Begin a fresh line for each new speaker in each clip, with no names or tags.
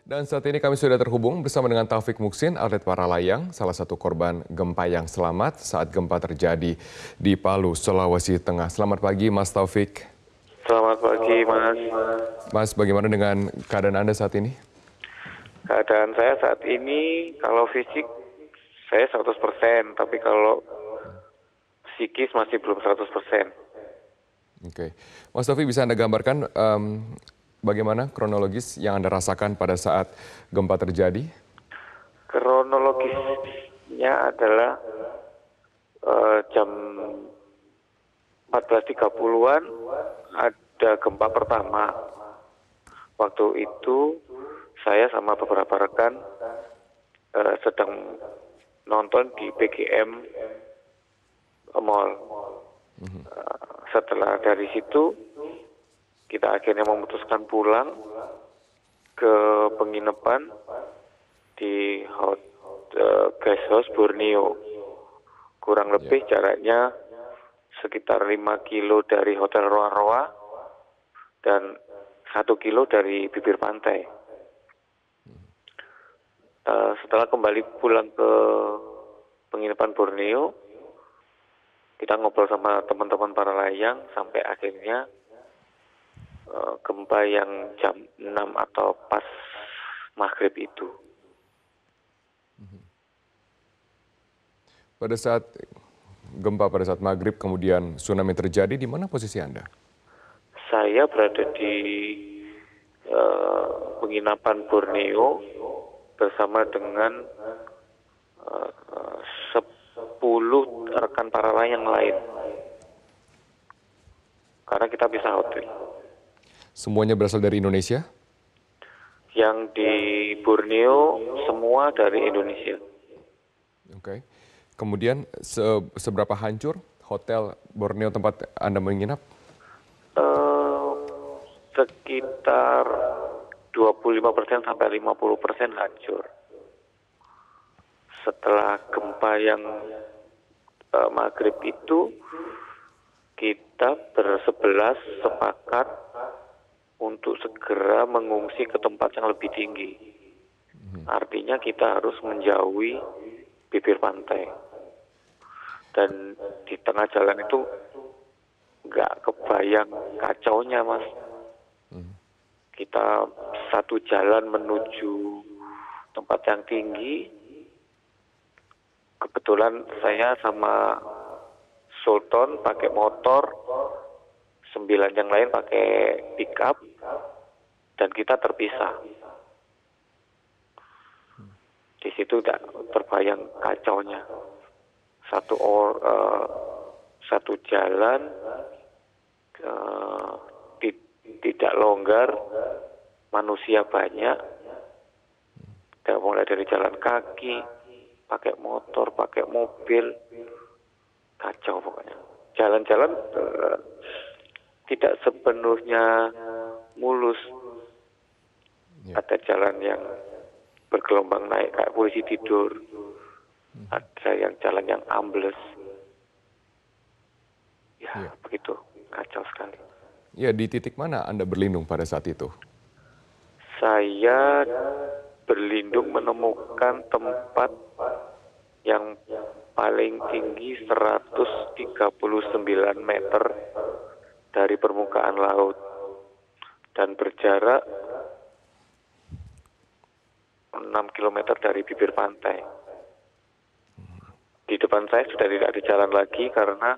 Dan saat ini kami sudah terhubung bersama dengan Taufik Muksin, atlet para layang, salah satu korban gempa yang selamat saat gempa terjadi di Palu, Sulawesi Tengah. Selamat pagi, Mas Taufik.
Selamat pagi, Mas.
Mas, bagaimana dengan keadaan Anda saat ini?
Keadaan saya saat ini, kalau fisik saya 100%, tapi kalau psikis masih belum 100%.
Oke. Mas Taufik, bisa Anda gambarkan bagaimana kronologis yang Anda rasakan pada saat gempa terjadi?
Kronologisnya adalah jam 14.30-an ada gempa pertama. Waktu itu saya sama beberapa rekan sedang nonton di PGM Mall. Setelah dari situ kita akhirnya memutuskan pulang ke penginapan di Guest House Borneo. Kurang lebih jaraknya sekitar 5 kilo dari Hotel Roa-Roa dan 1 kilo dari bibir pantai. Setelah kembali pulang ke penginapan Borneo, kita ngobrol sama teman-teman para layang sampai akhirnya gempa yang jam 6 atau pas maghrib itu.
Pada saat gempa pada saat maghrib kemudian tsunami terjadi, di mana posisi Anda?
Saya berada di penginapan Borneo bersama dengan 10 rekan para layang lain. Karena kita bisa hotel.
Semuanya berasal dari Indonesia?
Yang di Borneo semua dari Indonesia.
Oke. Kemudian seberapa hancur hotel Borneo tempat Anda menginap?
Sekitar 25% sampai 50% hancur. Setelah gempa yang maghrib itu, kita bersebelas sepakat untuk segera mengungsi ke tempat yang lebih tinggi. Artinya kita harus menjauhi bibir pantai. Dan di tengah jalan itu nggak kebayang kacaunya, Mas. Kita satu jalan menuju tempat yang tinggi. Kebetulan saya sama Sultan pakai motor, 9 yang lain pakai pick up, dan kita terpisah. Di situ udah terbayang kacaunya. Satu jalan tidak longgar, manusia banyak, mulai dari jalan kaki, pakai motor, pakai mobil, kacau pokoknya. Jalan-jalan tidak sepenuhnya mulus. Ada jalan yang bergelombang naik kayak polisi tidur, ada yang jalan yang ambles. Ya, begitu, kacau sekali.
Ya, di titik mana Anda berlindung pada saat itu?
Saya berlindung menemukan tempat yang paling tinggi 139 meter dari permukaan laut dan berjarak 6 km dari bibir pantai. Di depan saya sudah tidak ada jalan lagi karena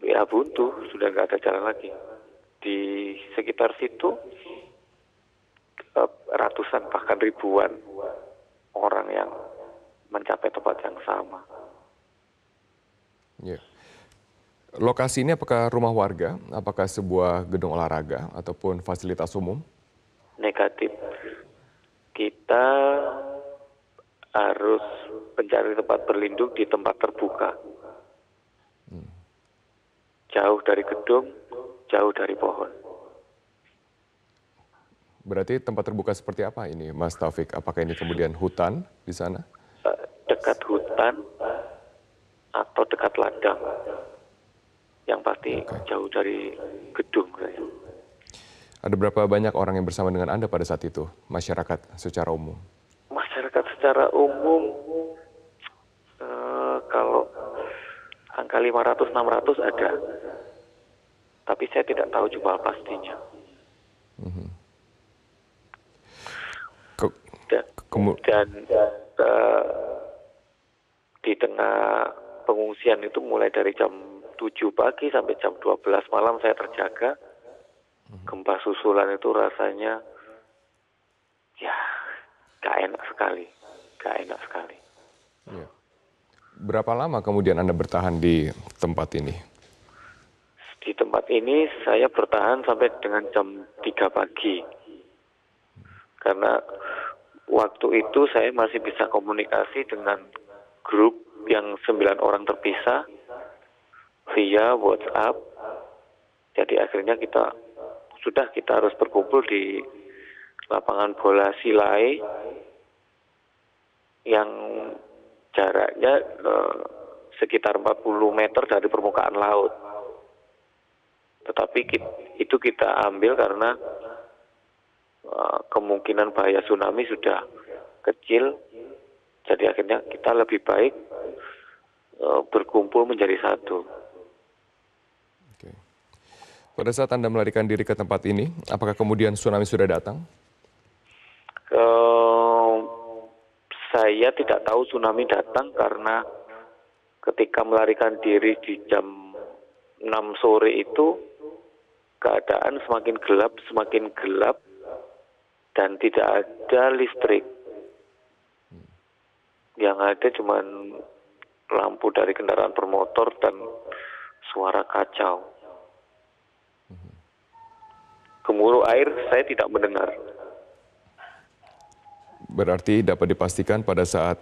ya buntu, sudah nggak ada jalan lagi. Di sekitar situ ratusan bahkan ribuan orang yang mencapai tempat yang sama.
Ya. Lokasi ini apakah rumah warga, apakah sebuah gedung olahraga ataupun fasilitas umum?
Negatif. Kita harus mencari tempat berlindung di tempat terbuka. Jauh dari gedung, jauh dari pohon.
Berarti tempat terbuka seperti apa ini, Mas Taufik? Apakah ini kemudian hutan di sana?
Dekat hutan atau dekat ladang. Yang pasti jauh dari gedung.
Ada berapa banyak orang yang bersama dengan Anda pada saat itu, masyarakat secara umum?
Masyarakat secara umum, kalau angka 500-600 ada, tapi saya tidak tahu jumlah pastinya.
Ke-
Dan,
kemu-
dan di tengah pengungsian itu mulai dari jam 7 pagi sampai jam 12 malam saya terjaga. Gempa susulan itu rasanya ya gak enak sekali, gak enak sekali.
Iya. Berapa lama kemudian Anda bertahan di tempat ini?
Di tempat ini saya bertahan sampai dengan jam 3 pagi. Karena waktu itu saya masih bisa komunikasi dengan grup yang 9 orang terpisah via WhatsApp. Jadi akhirnya kita harus berkumpul di lapangan bola Silai yang jaraknya sekitar 40 meter dari permukaan laut. Tetapi itu kita ambil karena kemungkinan bahaya tsunami sudah kecil. Jadi akhirnya kita lebih baik berkumpul menjadi satu.
Oke. Pada saat Anda melarikan diri ke tempat ini, apakah kemudian tsunami sudah datang?
Saya tidak tahu tsunami datang karena ketika melarikan diri di jam 6 sore itu keadaan semakin gelap dan tidak ada listrik. Yang ada cuma lampu dari kendaraan bermotor dan suara kacau. Gemuruh air saya tidak mendengar.
Berarti dapat dipastikan pada saat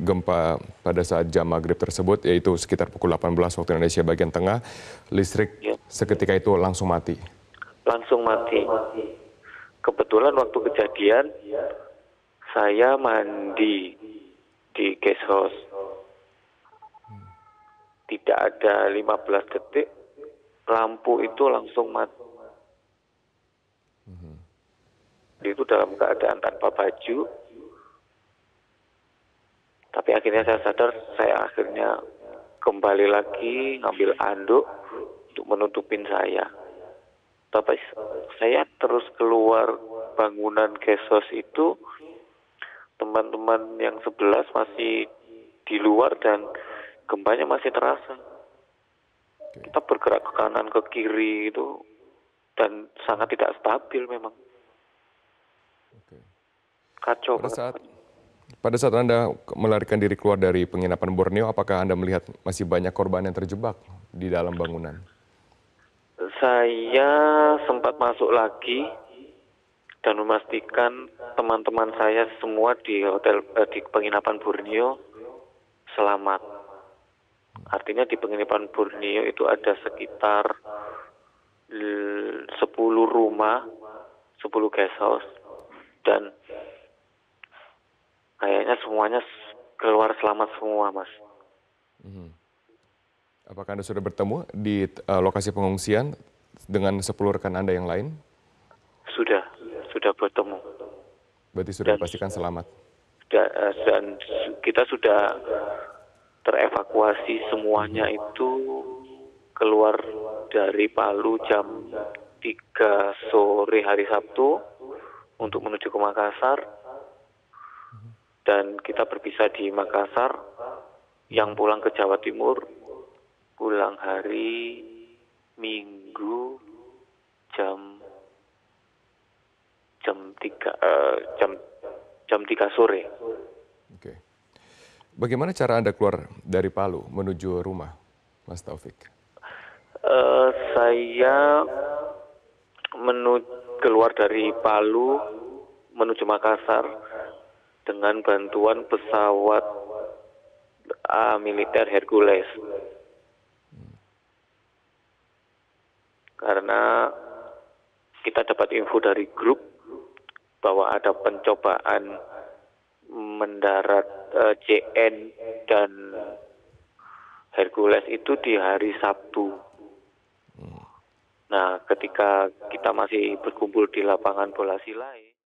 gempa pada saat jam maghrib tersebut, yaitu sekitar pukul 18 waktu Indonesia bagian tengah, listrik seketika itu langsung mati.
Langsung mati. Kebetulan waktu kejadian saya mandi di guest house. Tidak ada 15 detik, lampu itu langsung mati. Itu dalam keadaan tanpa baju. Tapi akhirnya saya sadar, saya akhirnya kembali lagi ngambil anduk untuk menutupin saya. Tapi saya terus keluar bangunan guest house itu, teman-teman yang 11 masih di luar dan gempanya masih terasa. Kita bergerak ke kanan ke kiri itu dan sangat tidak stabil memang. Kacau.
Pada saat Anda melarikan diri keluar dari penginapan Borneo, apakah Anda melihat masih banyak korban yang terjebak di dalam bangunan?
Saya sempat masuk lagi dan memastikan teman-teman saya semua di di penginapan Borneo selamat. Artinya di penginapan Borneo itu ada sekitar 10 rumah, 10 guest house, dan kayaknya semuanya keluar selamat semua, Mas.
Apakah Anda sudah bertemu di lokasi pengungsian dengan 10 rekan Anda yang lain?
Sudah bertemu.
Berarti sudah dipastikan selamat?
Dan kita sudah terevakuasi semuanya itu keluar dari Palu jam 3 sore hari Sabtu untuk menuju ke Makassar. Dan kita berpisah di Makassar, yang pulang ke Jawa Timur, pulang hari Minggu jam 3 sore.
Oke. Bagaimana cara Anda keluar dari Palu menuju rumah, Mas Taufik?
Saya keluar dari Palu menuju Makassar dengan bantuan pesawat militer Hercules. Karena kita dapat info dari grup bahwa ada pencobaan mendarat JN dan Hercules itu di hari Sabtu. Nah, ketika kita masih berkumpul di lapangan bola sila